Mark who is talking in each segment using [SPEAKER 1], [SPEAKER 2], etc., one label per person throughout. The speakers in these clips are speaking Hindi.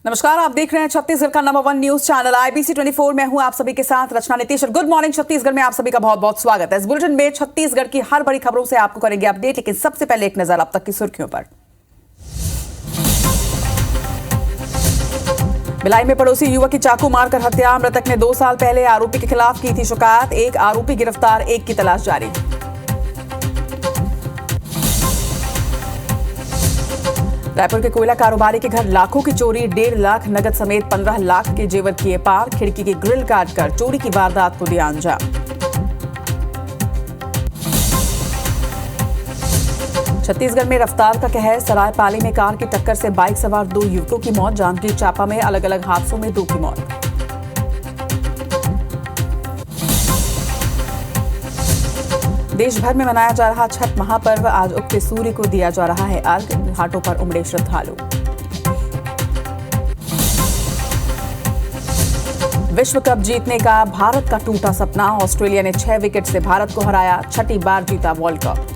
[SPEAKER 1] नमस्कार, आप देख रहे हैं छत्तीसगढ़ का नंबर 1 न्यूज चैनल IBC 24। मैं हूं आप सभी के साथ रचना नीतीश। गुड मॉर्निंग छत्तीसगढ़ में आप सभी का बहुत बहुत स्वागत है। इस बुलेटिन में छत्तीसगढ़ की हर बड़ी खबरों से आपको करेंगे अपडेट, लेकिन सबसे पहले एक नजर अब तक की सुर्खियों पर। भिलाई में पड़ोसी युवक की चाकू मारकर हत्या। मृतक ने 2 साल पहले आरोपी के खिलाफ की थी शिकायत। एक आरोपी गिरफ्तार, एक की तलाश जारी। रायपुर के कोयला कारोबारी के घर लाखों की चोरी। 1.5 लाख नगद समेत 15 लाख के जेवर किए पार। खिड़की की ग्रिल काटकर चोरी की वारदात को दिया अंजाम। छत्तीसगढ़ में रफ्तार का कहर। सरायपाली में कार की टक्कर से बाइक सवार 2 युवकों की मौत। जांजगीर चांपा में अलग अलग हादसों में 2 की मौत। देश भर में मनाया जा रहा छठ महापर्व। आज उगते सूर्य को दिया जा रहा है अर्घ्य। घाटों पर उमड़े श्रद्धालु। विश्व कप जीतने का भारत का टूटा सपना। ऑस्ट्रेलिया ने 6 विकेट से भारत को हराया। छठी बार जीता वर्ल्ड कप।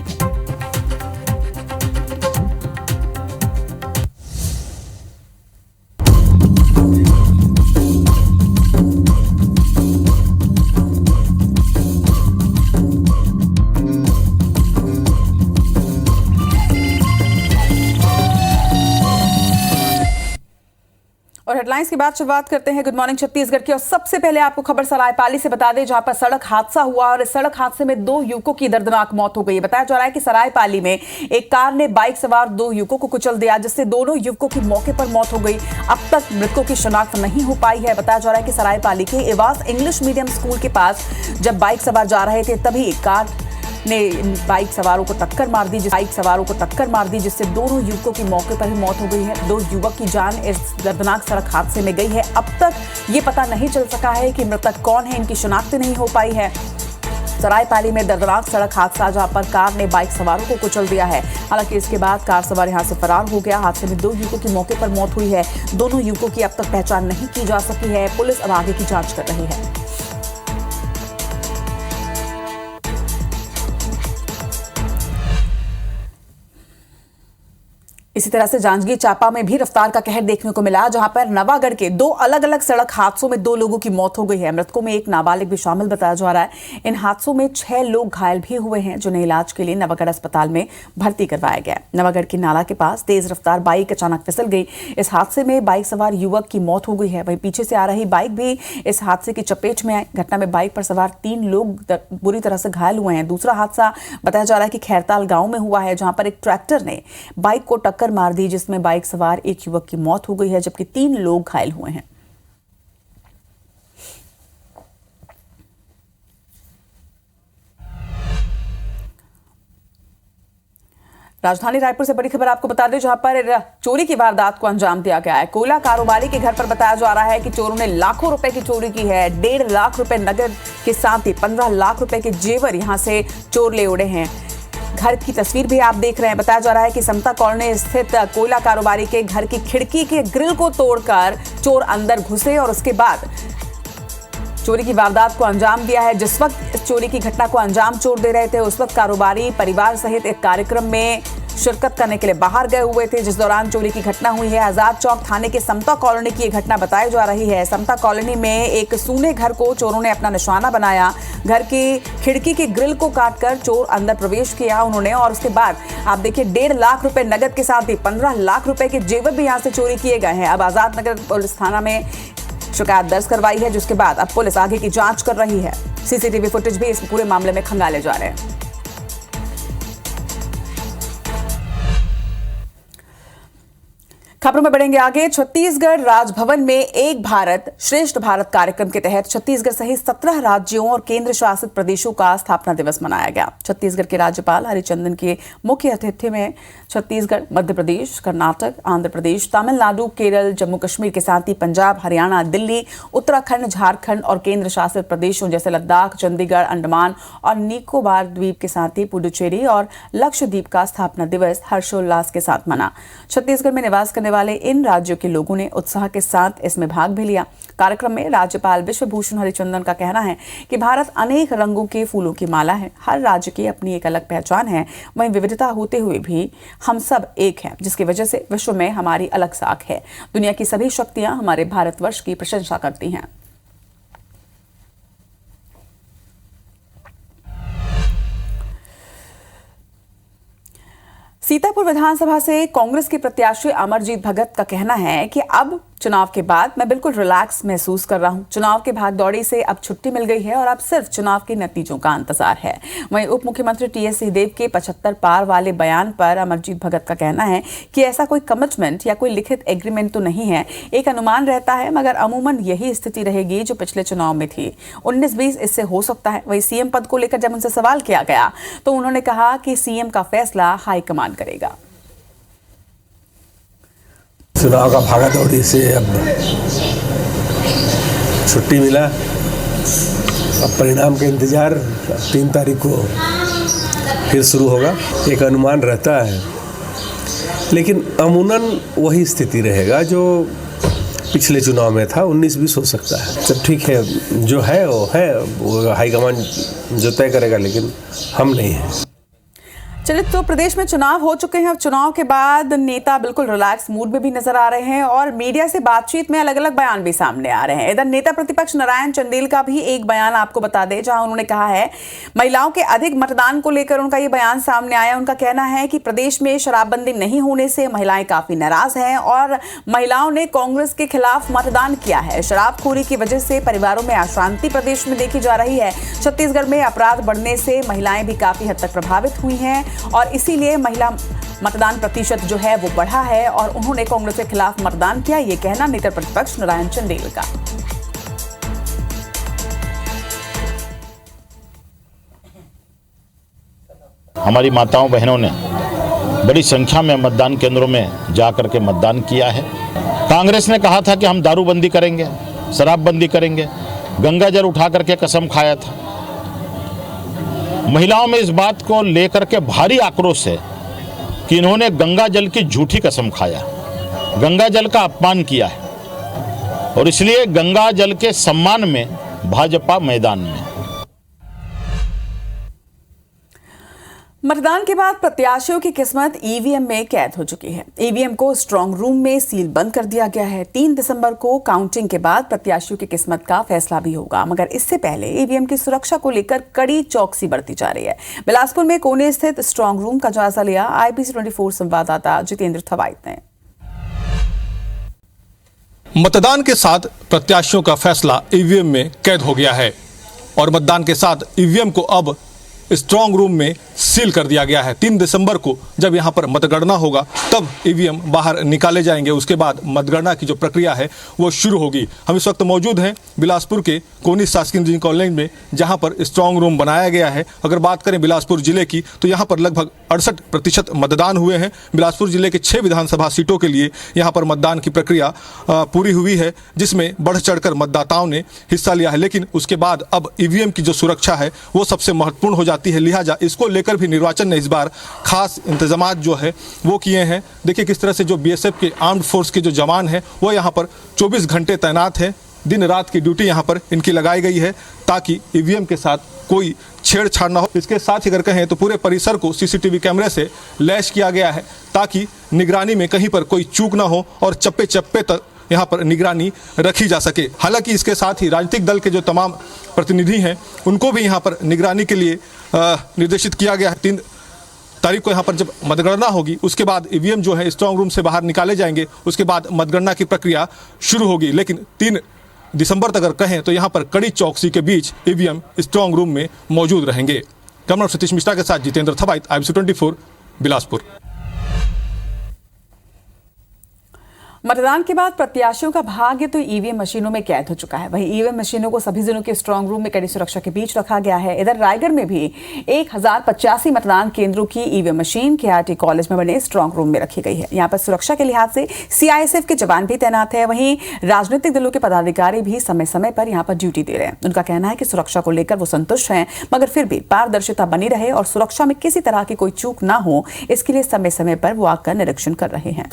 [SPEAKER 1] और हेडलाइंस की बात शुरुआत करते हैं गुड मॉर्निंग छत्तीसगढ़ की। और सबसे पहले आपको खबर सरायपाली से बता दें, जहां पर सड़क हादसा हुआ और इस सड़क हादसे में 2 युवकों की दर्दनाक मौत हो गई। बताया जा रहा है कि सरायपाली में एक कार ने बाइक सवार 2 युवकों को कुचल दिया, जिससे दोनों युवकों की मौके पर मौत हो गई। अब तक मृतकों की शिनाख्त नहीं हो पाई है। बताया जा रहा है कि सरायपाली के एवास इंग्लिश मीडियम स्कूल के पास जब बाइक सवार जा रहे थे, तभी कार ने बाइक सवारों को टक्कर मार दी, जिससे दोनों युवकों की मौके पर ही मौत हो गई है। 2 युवक की जान इस दर्दनाक सड़क हादसे में गई है। अब तक ये पता नहीं चल सका है कि मृतक कौन है, इनकी शिनाख्त नहीं हो पाई है। सरायपाली में दर्दनाक सड़क हादसा, जहां पर कार ने बाइक सवारों को कुचल दिया है। हालांकि इसके बाद कार सवार यहां से फरार हो गया। हादसे में 2 युवकों की मौके पर मौत हुई है। दोनों युवकों की अब तक पहचान नहीं की जा सकी है। पुलिस अब आगे की जांच कर रही है। इसी तरह से जांजगीर चांपा में भी रफ्तार का कहर देखने को मिला, जहां पर नवागढ़ के 2 अलग अलग सड़क हादसों में 2 लोगों की मौत हो गई है। मृतकों में एक नाबालिग भी शामिल बताया जा रहा है। इन हादसों में 6 लोग घायल भी हुए हैं, जिन्हें इलाज के लिए नवागढ़ अस्पताल में भर्ती करवाया गया। नवागढ़ की नाला के पास तेज रफ्तार बाइक अचानक फिसल गई। इस हादसे में बाइक सवार युवक की मौत हो गई है। वहीं पीछे से आ रही बाइक भी इस हादसे की चपेट में आई। घटना में बाइक पर सवार 3 लोग बुरी तरह से घायल हुए हैं। दूसरा हादसा बताया जा रहा है कि खैरताल गांव में हुआ है, जहां पर एक ट्रैक्टर ने बाइक को टक्कर मार दी, जिसमें बाइक सवार एक युवक की मौत हो गई है, जबकि 3 लोग घायल हुए हैं। राजधानी रायपुर से बड़ी खबर आपको बता दें, जहां पर चोरी की वारदात को अंजाम दिया गया है। कोयला कारोबारी के घर पर बताया जा रहा है कि चोरों ने लाखों रुपए की चोरी की है। 1.5 लाख रुपए नगद के साथ ही 15 लाख रुपए के जेवर यहां से चोर ले उड़े हैं। घर की तस्वीर भी आप देख रहे हैं। बताया जा रहा है कि समता कॉलोनी स्थित कोयला कारोबारी के घर की खिड़की के ग्रिल को तोड़कर चोर अंदर घुसे और उसके बाद चोरी की वारदात को अंजाम दिया है। जिस वक्त इस चोरी की घटना को अंजाम चोर दे रहे थे, उस वक्त कारोबारी परिवार सहित एक कार्यक्रम में शिरकत करने के लिए बाहर गए हुए थे, जिस दौरान चोरी की घटना हुई है। आजाद चौक थाने के समता कॉलोनी की यह घटना बताई जा रही है। समता कॉलोनी में एक सूने घर को चोरों ने अपना निशाना बनाया। घर की खिड़की की ग्रिल को काटकर चोर अंदर प्रवेश किया उन्होंने, और उसके बाद आप देखिए 1.5 लाख रुपए नगद के साथ ही 15 लाख रुपए के जेवर भी यहां से चोरी किए गए हैं। अब आजाद नगर पुलिस थाना में शिकायत दर्ज करवाई है, जिसके बाद अब पुलिस आगे की जांच कर रही है। सीसीटीवी फुटेज भी इस पूरे मामले में खंगाले जा रहे हैं। खबरों में बढ़ेंगे आगे। छत्तीसगढ़ राजभवन में एक भारत श्रेष्ठ भारत कार्यक्रम के तहत छत्तीसगढ़ सहित 17 राज्यों और केंद्र शासित प्रदेशों का स्थापना दिवस मनाया गया। छत्तीसगढ़ के राज्यपाल हरिचंदन के मुख्य आतिथ्य में छत्तीसगढ़, मध्य प्रदेश, कर्नाटक, आंध्र प्रदेश, तमिलनाडु, केरल, जम्मू कश्मीर के साथ ही पंजाब, हरियाणा, दिल्ली, उत्तराखंड, झारखंड और केंद्र शासित प्रदेशों जैसे लद्दाख, चंडीगढ़, अंडमान और निकोबार द्वीप के साथ ही पुडुचेरी और लक्षद्वीप का स्थापना दिवस हर्षोल्लास के साथ मना। छत्तीसगढ़ में निवास करने वाले इन राज्यों के लोगों ने उत्साह के साथ इसमें भाग भी लिया। कार्यक्रम में राज्यपाल विश्वभूषण हरिचंदन का कहना है कि भारत अनेक रंगों के फूलों की माला है। हर राज्य की अपनी एक अलग पहचान है, वहीं विविधता होते हुए भी हम सब एक हैं, जिसकी वजह से विश्व में हमारी अलग साख है। दुनिया की सभी शक्तियां हमारे भारतवर्ष की प्रशंसा करती हैं। सीतापुर विधानसभा से कांग्रेस के प्रत्याशी अमरजीत भगत का कहना है कि अब चुनाव के बाद मैं बिल्कुल रिलैक्स महसूस कर रहा हूं। चुनाव के भागदौड़ी से अब छुट्टी मिल गई है और अब सिर्फ चुनाव के नतीजों का इंतजार है। वहीं उप मुख्यमंत्री टीएस सिंहदेव के 75 पार वाले बयान पर अमरजीत भगत का कहना है कि ऐसा कोई कमिटमेंट या कोई लिखित एग्रीमेंट तो नहीं है, एक अनुमान रहता है, मगर अमूमन यही स्थिति रहेगी जो पिछले चुनाव में थी। 19-20 इससे हो सकता है। वहीं सीएम पद को लेकर जब उनसे सवाल किया गया तो उन्होंने कहा कि सीएम का फैसला हाईकमान करेगा।
[SPEAKER 2] चुनाव का भागा दौड़ी से अब छुट्टी मिला, अब परिणाम का इंतजार 3 तारीख को फिर शुरू होगा। एक अनुमान रहता है, लेकिन अमूमन वही स्थिति रहेगा जो पिछले चुनाव में था। 19-20 हो सकता है। सब ठीक है, जो है वो हाईकमान जो तय करेगा, लेकिन हम नहीं हैं।
[SPEAKER 1] चलिए, तो प्रदेश में चुनाव हो चुके हैं। अब चुनाव के बाद नेता बिल्कुल रिलैक्स मूड में भी नजर आ रहे हैं और मीडिया से बातचीत में अलग अलग बयान भी सामने आ रहे हैं। इधर नेता प्रतिपक्ष नारायण चंदेल का भी एक बयान आपको बता दें, जहां उन्होंने कहा है महिलाओं के अधिक मतदान को लेकर उनका ये बयान सामने आया। उनका कहना है कि प्रदेश में शराबबंदी नहीं होने से महिलाएं काफी नाराज हैं और महिलाओं ने कांग्रेस के खिलाफ मतदान किया है। शराबखोरी की वजह से परिवारों में अशांति प्रदेश में देखी जा रही है। छत्तीसगढ़ में अपराध बढ़ने से महिलाएं भी काफी हद तक प्रभावित हुई हैं और इसीलिए महिला मतदान प्रतिशत जो है वो बढ़ा है और उन्होंने कांग्रेस के खिलाफ मतदान किया। ये कहना नेता प्रतिपक्ष नारायण चंदेल का।
[SPEAKER 3] हमारी माताओं बहनों ने बड़ी संख्या में मतदान केंद्रों में जाकर के मतदान किया है। कांग्रेस ने कहा था कि हम दारूबंदी करेंगे, शराबबंदी करेंगे, गंगा जल उठा करके कसम खाया था। महिलाओं में इस बात को लेकर के भारी आक्रोश है कि इन्होंने गंगा जल की झूठी कसम खाया, गंगा जल का अपमान किया है और इसलिए गंगा जल के सम्मान में भाजपा मैदान में।
[SPEAKER 1] मतदान के बाद प्रत्याशियों की किस्मत ईवीएम में कैद हो चुकी है। ईवीएम को स्ट्रांग रूम में सील बंद कर दिया गया है। 3 दिसंबर को काउंटिंग के बाद प्रत्याशियों की किस्मत का फैसला भी होगा, मगर इससे पहले ईवीएम की सुरक्षा को लेकर कड़ी चौकसी बरती जा रही है। बिलासपुर में कोने स्थित स्ट्रांग रूम का जायजा लिया IBC 24 संवाददाता जितेंद्र थवाइत ने।
[SPEAKER 4] मतदान के साथ प्रत्याशियों का फैसला ईवीएम में कैद हो गया है और मतदान के साथ ईवीएम को अब स्ट्रांग रूम में सील कर दिया गया है। 3 दिसंबर को जब यहां पर मतगणना होगा तब ईवीएम बाहर निकाले जाएंगे। उसके बाद मतगणना की जो प्रक्रिया है वो शुरू होगी। हम इस वक्त मौजूद हैं बिलासपुर के कोनी शासकीय इंजीनियरिंग कॉलेज में, जहां पर स्ट्रांग रूम बनाया गया है। अगर बात करें बिलासपुर जिले की तो यहां पर लगभग 68% मतदान हुए हैं। बिलासपुर जिले के 6 विधानसभा सीटों के लिए यहाँ पर मतदान की प्रक्रिया पूरी हुई है, जिसमें बढ़ चढ़कर मतदाताओं ने हिस्सा लिया है। लेकिन उसके बाद अब ईवीएम की जो सुरक्षा है वो सबसे महत्वपूर्ण हो जाती है। लिहाजा इसको लेकर भी निर्वाचन ने इस बार खास इंतजामात जो है वो किए हैं। देखिए किस तरह से जो बीएसएफ के आर्म्ड फोर्स के जो जवान हैं वो यहाँ पर 24 घंटे तैनात हैं। दिन रात की ड्यूटी यहाँ पर इनकी लगाई गई है ताकि ईवीएम के साथ कोई छेड़छाड़ ना हो। इसके साथ ही अगर कहें तो पूरे परिसर को सीसीटीवी कैमरे से लैस किया गया है ताकि निगरानी में कहीं पर कोई चूक ना हो और चप्पे चप्पे तक यहाँ पर निगरानी रखी जा सके। हालांकि इसके साथ ही राजनीतिक दल के जो तमाम प्रतिनिधि हैं उनको भी यहाँ पर निगरानी के लिए निर्देशित किया गया है। 3 तारीख को यहाँ पर जब मतगणना होगी उसके बाद ईवीएम जो है स्ट्रांग रूम से बाहर निकाले जाएंगे। उसके बाद मतगणना की प्रक्रिया शुरू होगी। लेकिन 3 दिसंबर तक अगर कहें तो यहाँ पर कड़ी चौकसी के बीच ईवीएम स्ट्रांग रूम में मौजूद रहेंगे। कैमरा सतीश मिश्रा के साथ जितेंद्र थवाइत, IBC 24 बिलासपुर।
[SPEAKER 1] मतदान के बाद प्रत्याशियों का भाग्य तो ईवीएम मशीनों में कैद हो चुका है। वहीं ईवीएम मशीनों को सभी जिलों के स्ट्रांग रूम में कड़ी सुरक्षा के बीच रखा गया है। इधर रायगढ़ में भी 1085 मतदान केंद्रों की ईवीएम मशीन KRT कॉलेज में बने स्ट्रांग रूम में रखी गई है। यहाँ पर सुरक्षा के लिहाज से CISF के जवान भी तैनात है। वहीं राजनीतिक दलों के पदाधिकारी भी समय समय पर यहाँ पर ड्यूटी दे रहे हैं। उनका कहना है कि सुरक्षा को लेकर वो संतुष्ट हैं, मगर फिर भी पारदर्शिता बनी रहे और सुरक्षा में किसी तरह की कोई चूक ना हो, इसके लिए समय समय पर वो आकर निरीक्षण कर रहे हैं।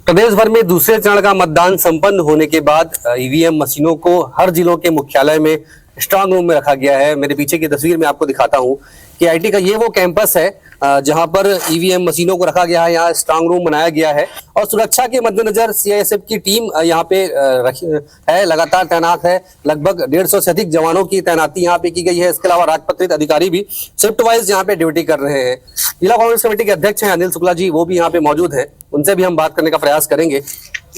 [SPEAKER 5] प्रदेश भर में दूसरे चरण का मतदान संपन्न होने के बाद ईवीएम मशीनों को हर जिलों के मुख्यालय में स्ट्रांग रूम में रखा गया है। मेरे पीछे की तस्वीर में आपको दिखाता हूं कि आईटी का ये वो कैंपस है जहां पर ईवीएम मशीनों को रखा गया है। यहाँ स्ट्रांग रूम बनाया गया है और सुरक्षा के मद्देनजर सीआईएसएफ की टीम यहाँ पे है, लगातार तैनात है। लगभग 150 से अधिक जवानों की तैनाती यहाँ पे की गई है। इसके अलावा राजपत्रित अधिकारी भी शिफ्ट वाइज यहाँ पे ड्यूटी कर रहे हैं। जिला कांग्रेस कमेटी के अध्यक्ष हैं अनिल शुक्ला जी, वो भी यहाँ पे मौजूद है। उनसे भी हम बात करने का प्रयास करेंगे।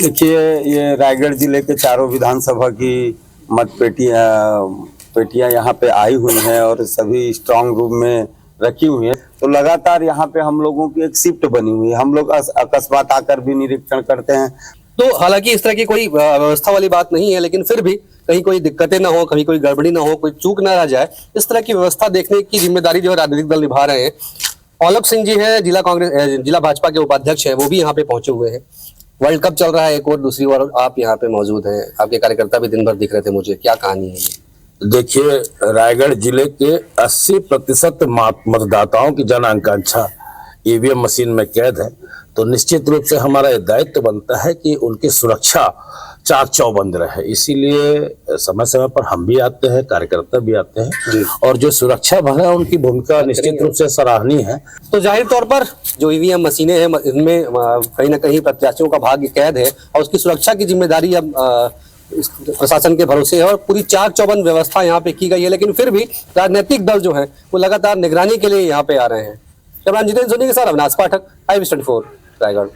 [SPEAKER 6] देखिए, ये रायगढ़ जिले के चारों विधानसभा की पेटियां यहाँ पे आई हुई हैं और सभी स्ट्रांग रूम में रखी हुई है। तो लगातार यहाँ पे हम लोगों की एक शिफ्ट बनी हुई है। हम लोग अकस्मात आकर भी निरीक्षण करते हैं।
[SPEAKER 5] तो हालांकि इस तरह की कोई व्यवस्था वाली बात नहीं है, लेकिन फिर भी कहीं कोई दिक्कतें ना हो, कहीं कोई गड़बड़ी ना हो, कोई चूक ना रह जाए, इस तरह की व्यवस्था देखने की जिम्मेदारी जो है राजनीतिक दल निभा रहे हैं। औलख सिंह जी है, जिला भाजपा के उपाध्यक्ष है, वो भी यहाँ पे पहुंचे हुए हैं। वर्ल्ड कप चल रहा है एक और, दूसरी ओर आप यहाँ पे मौजूद हैं। आपके कार्यकर्ता भी दिन भर दिख रहे थे मुझे, क्या कहानी है ये?
[SPEAKER 7] देखिए, रायगढ़ जिले के 80% मतदाताओं की जन आकांक्षा ईवीएम मशीन में कैद है। तो निश्चित रूप से हमारा यह दायित्व बनता है कि उनकी सुरक्षा चाक चौबंद रहे। इसीलिए समय समय पर हम भी आते हैं, कार्यकर्ता भी आते हैं और जो सुरक्षा बल है उनकी भूमिका निश्चित रूप से सराहनीय है।
[SPEAKER 5] तो जाहिर तौर पर जो ईवीएम मशीनें हैं, इनमें कहीं ना कहीं प्रत्याशियों का भाग्य कैद है और उसकी सुरक्षा की जिम्मेदारी अब प्रशासन के भरोसे है और पूरी चाक चौबंद व्यवस्था यहाँ पे की गई है। लेकिन फिर भी राजनीतिक दल जो है वो लगातार निगरानी के लिए यहाँ पे आ रहे हैं। कैमरामैन जितेंद्र सोनी के साथ अविनाश पाठक, IVS24 रायगढ़।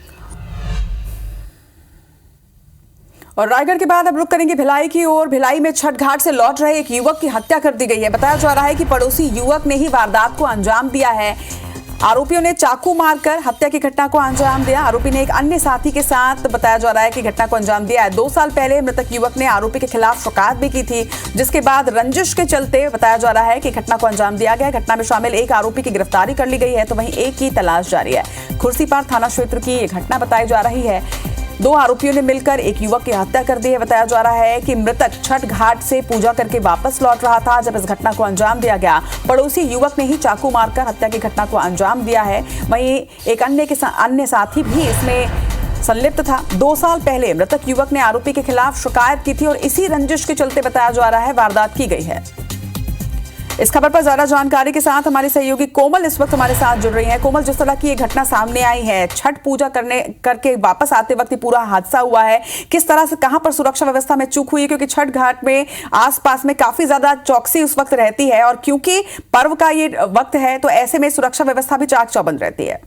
[SPEAKER 1] और रायगढ़ के बाद अब रुक करेंगे भिलाई की ओर। भिलाई में छठ घाट से लौट रहे एक युवक की हत्या कर दी गई है। बताया जा रहा है कि पड़ोसी युवक ने ही वारदात को अंजाम दिया है। आरोपियों ने चाकू मारकर हत्या की घटना को अंजाम दिया। आरोपी ने एक अन्य साथी के साथ बताया जा रहा है कि घटना को अंजाम दिया है। 2 साल पहले मृतक युवक ने आरोपी के खिलाफ शिकायत भी की थी, जिसके बाद रंजिश के चलते बताया जा रहा है कि घटना को अंजाम दिया गया। घटना में शामिल एक आरोपी की गिरफ्तारी कर ली गई है, तो वहीं एक की तलाश जारी है। खुर्सीपार थाना क्षेत्र की यह घटना बताई जा रही है। 2 आरोपियों ने मिलकर एक युवक की हत्या कर दी है। बताया जा रहा है कि मृतक छठ घाट से पूजा करके वापस लौट रहा था जब इस घटना को अंजाम दिया गया। पड़ोसी युवक ने ही चाकू मारकर हत्या की घटना को अंजाम दिया है। वहीं एक अन्य साथी भी इसमें संलिप्त था। 2 साल पहले मृतक युवक ने आरोपी के खिलाफ शिकायत की थी और इसी रंजिश के चलते बताया जा रहा है वारदात की गई है। इस खबर पर ज्यादा जानकारी के साथ हमारी सहयोगी कोमल इस वक्त हमारे साथ जुड़ रही हैं। कोमल, जिस तरह की ये घटना सामने आई है, छठ पूजा करके वापस आते वक्त पूरा हादसा हुआ है, किस तरह से कहां पर सुरक्षा व्यवस्था में चूक हुई है? क्योंकि छठ घाट में आसपास में काफी ज्यादा चौकसी उस वक्त रहती है और क्योंकि पर्व का ये वक्त है तो ऐसे में सुरक्षा व्यवस्था भी चाक चौबंद रहती है।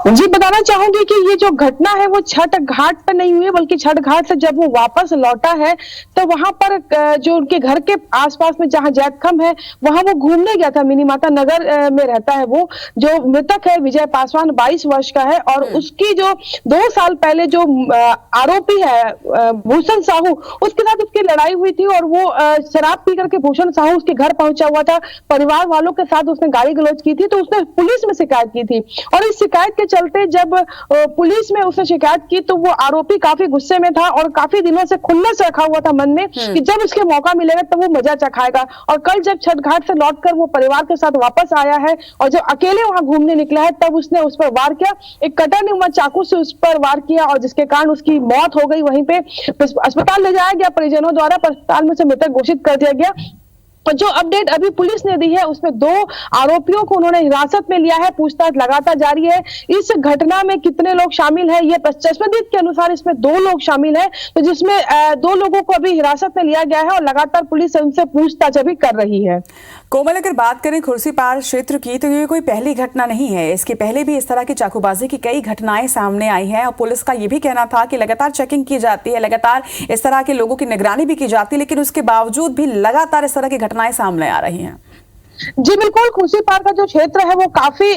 [SPEAKER 8] जी, बताना चाहूंगी कि ये जो घटना है वो छठ घाट पर नहीं हुई है, बल्कि छठ घाट से जब वो वापस लौटा है तो वहां पर जो उनके घर के आसपास में जहां जैतखम है वहां वो घूमने गया था। मिनी माता नगर में रहता है वो। जो मृतक है विजय पासवान 22 वर्ष का है और उसकी जो 2 साल पहले जो आरोपी है भूषण साहू, उसके साथ उसकी लड़ाई हुई थी और वो शराब पी करके भूषण साहू उसके घर पहुंचा हुआ था। परिवार वालों के साथ उसने गाली गलौज की थी तो उसने पुलिस में शिकायत की थी और इस शिकायत के चलते जब पुलिस में उसने शिकायत की तो वो आरोपी काफी गुस्से में था और काफी दिनों से खुन्नस रखा हुआ था मन में कि जब उसके मौका मिलेगा तो वो मजा चखाएगा। और कल जब छठ घाट से लौटकर वो परिवार के साथ वापस आया है और जब अकेले वहां घूमने निकला है तब उसने उस पर वार किया, एक कटरनुमा चाकू से उस पर वार किया और जिसके कारण उसकी मौत हो गई। वहीं पे अस्पताल ले जाया गया परिजनों द्वारा, अस्पताल में से मृतक घोषित कर दिया गया। जो अपडेट अभी पुलिस ने दी है उसमें 2 आरोपियों को उन्होंने हिरासत में लिया है। पूछताछ लगातार जारी है। इस घटना में कितने लोग शामिल हैं, ये चश्मदीद के अनुसार इसमें 2 लोग शामिल हैं, तो जिसमें 2 लोगों को अभी हिरासत में लिया गया है और लगातार पुलिस उनसे पूछताछ अभी कर रही है।
[SPEAKER 1] कोमल, अगर बात करें खुर्सीपार क्षेत्र की तो ये कोई पहली घटना नहीं है। इसके पहले भी इस तरह की चाकूबाजी की कई घटनाएं सामने आई हैं और पुलिस का ये भी कहना था कि लगातार चेकिंग की जाती है, लगातार इस तरह के लोगों की निगरानी भी की जाती है, लेकिन उसके बावजूद भी लगातार इस तरह की घटनाएं सामने आ रही हैं।
[SPEAKER 8] जी बिल्कुल, खुर्सीपार का जो क्षेत्र है वो काफी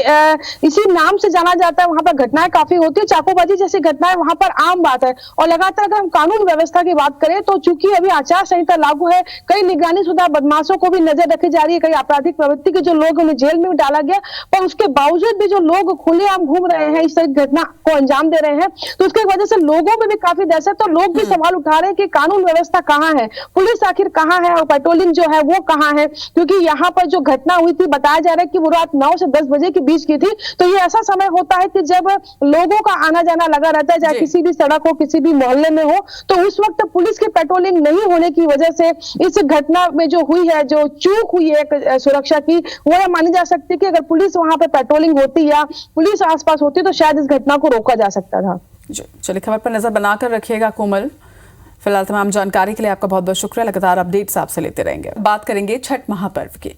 [SPEAKER 8] इसी नाम से जाना जाता है। वहां पर घटनाएं काफी होती है, चाकूबाजी जैसी घटनाएं वहां पर आम बात है। और लगातार अगर हम कानून व्यवस्था की बात करें तो चूंकि अभी आचार संहिता लागू है, कई निगरानी शुदा बदमाशों को भी नजर रखी जा रही है, कई आपराधिक प्रवृत्ति के जो लोग उन्हें जेल में डाला गया, पर उसके बावजूद भी जो लोग खुलेआम घूम रहे हैं, इस तरह घटना को अंजाम दे रहे हैं, तो उसकी वजह से लोगों में भी काफी दहशत, तो लोग भी सवाल उठा रहे हैं कि कानून व्यवस्था कहाँ है, पुलिस आखिर कहाँ है और पेट्रोलिंग जो है वो कहाँ है। क्योंकि यहाँ पर जो घटना हुई थी, बताया जा रहा है कि वो रात 9 से 10 बजे के बीच की थी। तो ये ऐसा समय होता है कि जब लोगों का आना जाना लगा रहता है, चाहे किसी भी सड़क हो, किसी भी मोहल्ले में हो, तो उस वक्त पुलिस की पेट्रोलिंग नहीं होने की वजह से इस घटना में जो हुई है, जो चूक हुई है सुरक्षा की, वो यह मानी जा सकती है कि अगर पुलिस वहां पे पेट्रोलिंग होती या पुलिस आसपास होती तो शायद इस घटना को रोका जा सकता था।
[SPEAKER 1] चलिए, खबर पर नजर बनाकर रखिएगा कोमल। फिलहाल तमाम जानकारी के लिए आपका बहुत बहुत शुक्रिया। लगातार अपडेट्स आपसे लेते रहेंगे। बात करेंगे छठ महापर्व की।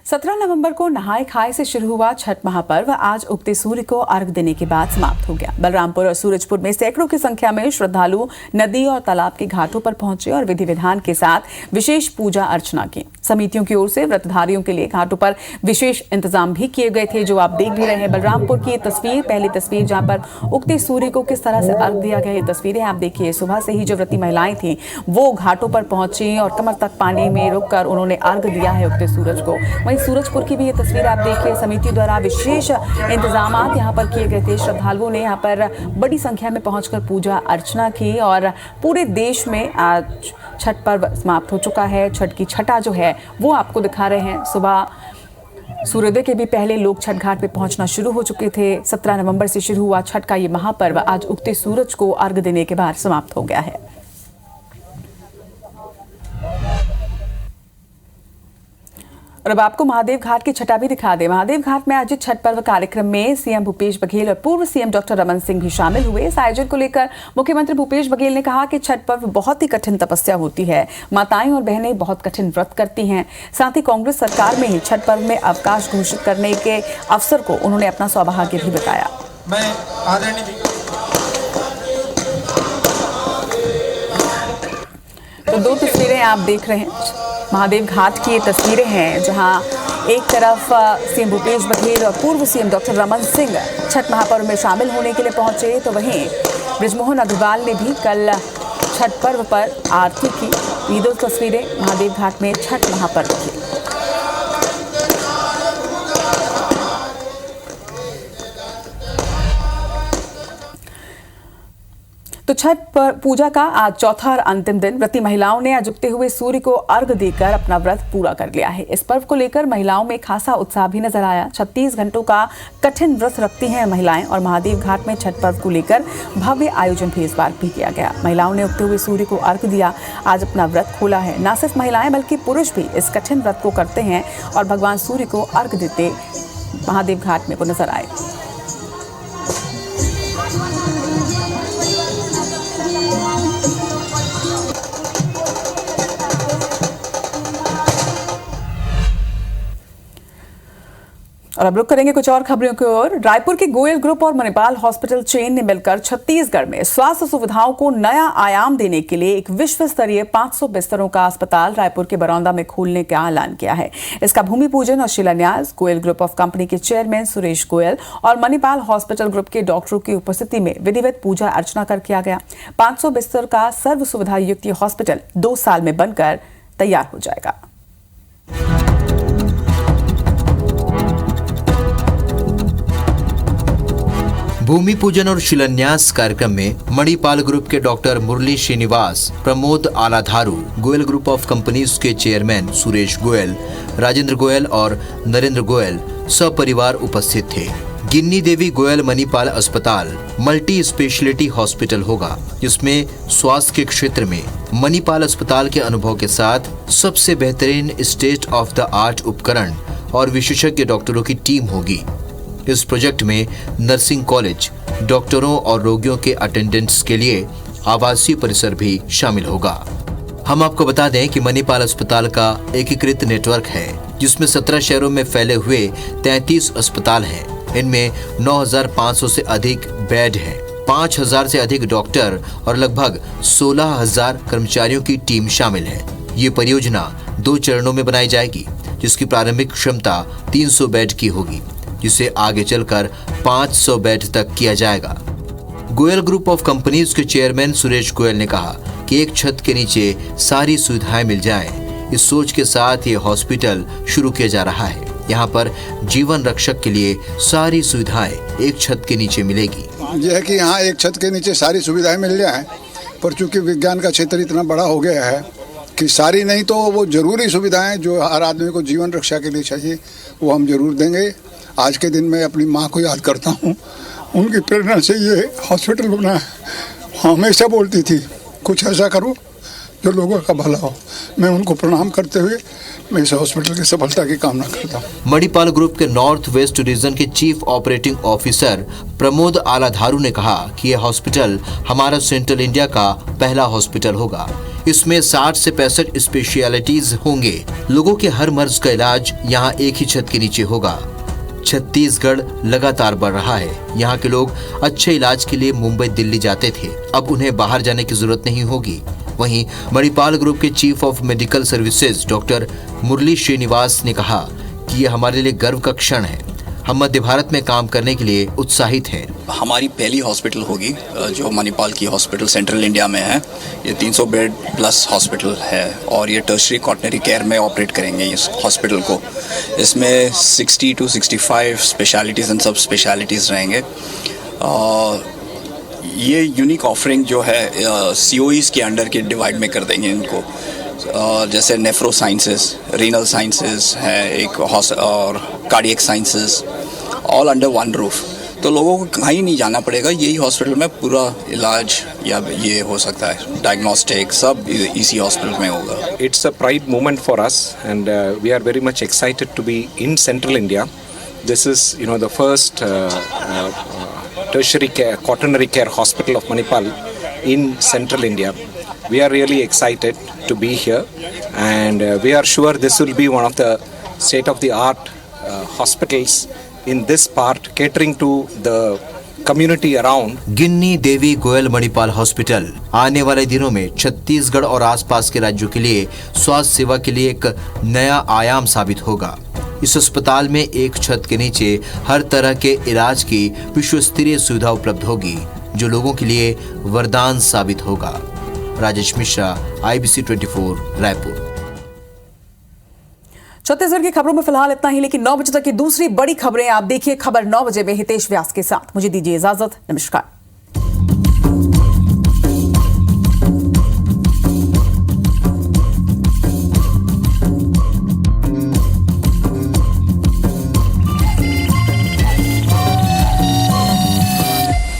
[SPEAKER 1] 17 नवंबर को नहाय खाए से शुरू हुआ छठ महापर्व आज उगते सूर्य को अर्घ देने के बाद समाप्त हो गया। बलरामपुर और सूरजपुर में सैकड़ों की संख्या में श्रद्धालु नदी और तालाब के घाटों पर पहुंचे और विधि विधान के साथ विशेष पूजा अर्चना की। समितियों की ओर से व्रतधारियों के लिए घाटों पर विशेष इंतजाम भी किए गए थे, जो आप देख भी रहे हैं। बलरामपुर की ये तस्वीर, पहली तस्वीर जहां पर उगते सूर्य को किस तरह से अर्घ दिया गया, ये तस्वीरें आप देखिए। सुबह से ही जो व्रती महिलाएं थी वो घाटों पर पहुंची और कमर तक पानी में रुककर उन्होंने अर्घ दिया है उगते सूरज को। वहीं सूरजपुर की भी ये तस्वीर आप देखिए। समिति द्वारा विशेष इंतजाम यहाँ पर किए गए थे। श्रद्धालुओं ने यहाँ पर बड़ी संख्या में पहुंचकर पूजा अर्चना की और पूरे देश में आज छठ पर्व समाप्त हो चुका है। छठ की छठा जो है वो आपको दिखा रहे हैं। सुबह सूर्योदय के भी पहले लोग छठ घाट पे पहुंचना शुरू हो चुके थे। 17 नवंबर से शुरू हुआ छठ का ये महापर्व आज उगते सूरज को अर्घ देने के बाद समाप्त हो गया है। और अब आपको महादेव घाट की छठा भी दिखा दे। महादेव घाट में आयोजित छठ पर्व कार्यक्रम में सीएम भूपेश बघेल और पूर्व सीएम डॉक्टर रमन सिंह भी शामिल हुए। इस आयोजन को लेकर मुख्यमंत्री भूपेश बघेल ने कहा कि छठ पर्व बहुत ही कठिन तपस्या होती है। माताएं और बहनें बहुत कठिन व्रत करती हैं। साथ ही कांग्रेस सरकार में ही छठ पर्व में अवकाश घोषित करने के अवसर को उन्होंने अपना सौभाग्य भी बताया। तो दो तस्वीरें आप देख रहे हैं। महादेव घाट की ये तस्वीरें हैं जहां एक तरफ सीएम भूपेश बघेल और पूर्व सीएम डॉक्टर रमन सिंह छठ महापर्व में शामिल होने के लिए पहुंचे, तो वहीं बृजमोहन अग्रवाल ने भी कल छठ पर्व पर आरती की। ये दो तस्वीरें महादेव घाट में छठ महापर्व की। तो छठ पर पूजा का आज चौथा और अंतिम दिन व्रती महिलाओं ने आज उगते हुए सूर्य को अर्घ देकर अपना व्रत पूरा कर लिया है। इस पर्व को लेकर महिलाओं में खासा उत्साह भी नजर आया। 36 घंटों का कठिन व्रत रखती हैं महिलाएं और महादेव घाट में छठ पर्व को लेकर भव्य आयोजन भी इस बार भी किया गया। महिलाओं ने उगते हुए सूर्य को अर्घ दिया, आज अपना व्रत खोला है। न सिर्फ महिलाएं बल्कि पुरुष भी इस कठिन व्रत को करते हैं और भगवान सूर्य को अर्घ देते महादेव घाट में वो नजर आए। और अब रुक करेंगे कुछ और खबरों की ओर। रायपुर के गोयल ग्रुप और मणिपाल हॉस्पिटल चेन ने मिलकर छत्तीसगढ़ में स्वास्थ्य सुविधाओं को नया आयाम देने के लिए एक विश्व स्तरीय 500 बिस्तरों का अस्पताल रायपुर के बरौंदा में खोलने का ऐलान किया है। इसका भूमि पूजन और शिलान्यास गोयल ग्रुप ऑफ कंपनी के चेयरमैन सुरेश गोयल और मणिपाल हॉस्पिटल ग्रुप के डॉक्टरों की उपस्थिति में विधिवत पूजा अर्चना कर किया गया। 500 बिस्तर का सर्व सुविधा युक्त हॉस्पिटल 2 साल में बनकर तैयार हो जाएगा।
[SPEAKER 9] भूमि पूजन और शिलान्यास कार्यक्रम में मणिपाल ग्रुप के doctor Murli Srinivas, Pramod Aladharu, Goyal group of companies के चेयरमैन सुरेश गोयल, राजेंद्र गोयल और नरेंद्र गोयल सपरिवार उपस्थित थे। गिन्नी देवी गोयल मणिपाल अस्पताल मल्टी स्पेशलिटी हॉस्पिटल होगा, जिसमें स्वास्थ्य के क्षेत्र में मणिपाल अस्पताल के अनुभव के साथ सबसे बेहतरीन स्टेट ऑफ द आर्ट उपकरण और विशेषज्ञ डॉक्टरों की टीम होगी। इस प्रोजेक्ट में नर्सिंग कॉलेज, डॉक्टरों और रोगियों के अटेंडेंट्स के लिए आवासीय परिसर भी शामिल होगा। हम आपको बता दें कि मणिपाल अस्पताल का एकीकृत नेटवर्क है, जिसमें 17 शहरों में फैले हुए 33 अस्पताल हैं। इनमें 9,500 से अधिक बेड हैं, 5,000 से अधिक डॉक्टर और लगभग 16,000 कर्मचारियों की टीम शामिल है। ये परियोजना 2 चरणों में बनाई जाएगी, जिसकी प्रारंभिक क्षमता 300 बेड की होगी, जिसे आगे चलकर 500 बेड तक किया जाएगा। गोयल ग्रुप ऑफ कंपनीज के चेयरमैन सुरेश गोयल ने कहा कि एक छत के नीचे सारी सुविधाएं मिल जाएं। इस सोच के साथ ये हॉस्पिटल शुरू किया जा रहा है। यहाँ पर जीवन रक्षक के लिए सारी सुविधाएं एक छत के नीचे मिलेगी।
[SPEAKER 10] यह है कि यहाँ एक छत के नीचे सारी सुविधाएं मिल जाएं, पर चूंकि विज्ञान का क्षेत्र इतना बड़ा हो गया है कि सारी नहीं तो वो जरूरी सुविधाएं जो हर आदमी को जीवन रक्षा के लिए चाहिए वो हम जरूर देंगे। आज के दिन मैं अपनी माँ को याद करता हूँ, उनकी प्रेरणा से ये हॉस्पिटल बना है। हमेशा बोलती थी कुछ ऐसा करो जो लोगों का भला हो। मैं उनको प्रणाम करते हुए मैं इस हॉस्पिटल की सफलता की कामना करता हूँ।
[SPEAKER 9] मणिपाल ग्रुप के नॉर्थ वेस्ट डिवीजन के चीफ ऑपरेटिंग ऑफिसर प्रमोद आलाधारू ने कहा कि यह हॉस्पिटल हमारा सेंट्रल इंडिया का पहला हॉस्पिटल होगा। इसमें 60 से 65 स्पेशलिटीज होंगे। लोगों के हर मर्ज का इलाज यहाँ एक ही छत के नीचे होगा। छत्तीसगढ़ लगातार बढ़ रहा है। यहाँ के लोग अच्छे इलाज के लिए मुंबई दिल्ली जाते थे, अब उन्हें बाहर जाने की जरूरत नहीं होगी। वहीं मणिपाल ग्रुप के chief of medical services doctor Murli Srinivas ने कहा कि यह हमारे लिए गर्व का क्षण है। हम मध्य भारत में काम करने के लिए उत्साहित हैं।
[SPEAKER 11] हमारी पहली हॉस्पिटल होगी जो मणिपाल की हॉस्पिटल सेंट्रल इंडिया में है। ये 300 बेड प्लस हॉस्पिटल है और ये टर्शरी कॉटनरी केयर में ऑपरेट करेंगे इस हॉस्पिटल को। इसमें 60 to 65 स्पेशलिटीज़ एंड सब स्पेशलिटीज़ रहेंगे। ये यूनिक ऑफरिंग जो है COEs के अंडर के डिवाइड में कर देंगे इनको। जैसे नेफ्रो साइंसेस, रीनल साइंसेस है एक और cardiac sciences, all under one roof. तो लोगों को कहीं नहीं जाना पड़ेगा, यही हॉस्पिटल में पूरा इलाज या ये हो सकता है, डायग्नोस्टिक सब इसी हॉस्पिटल में होगा।
[SPEAKER 12] It's a pride moment for us and we are very much excited to be in Central India. This is, the first tertiary care, quaternary care hospital of Manipal in Central India. We are really excited to be here and we are sure this will be one of the state-of-the-art hospitals in this part, catering to the community around.
[SPEAKER 9] Ginni Devi Goyal Manipal hospital आने वाले दिनों में छत्तीसगढ़ और आसपास के राज्यों के लिए स्वास्थ्य सेवा के लिए एक नया आयाम साबित होगा। इस अस्पताल में एक छत के नीचे हर तरह के इलाज की विश्व स्तरीय सुविधा उपलब्ध होगी, जो लोगों के लिए वरदान साबित होगा। राजेश मिश्रा, IBC 24, रायपुर।
[SPEAKER 1] छत्तीसगढ़ की खबरों में फिलहाल इतना ही, लेकिन 9 बजे तक की दूसरी बड़ी खबरें आप देखिए खबर 9 बजे में हितेश व्यास के साथ। मुझे दीजिए इजाजत, नमस्कार।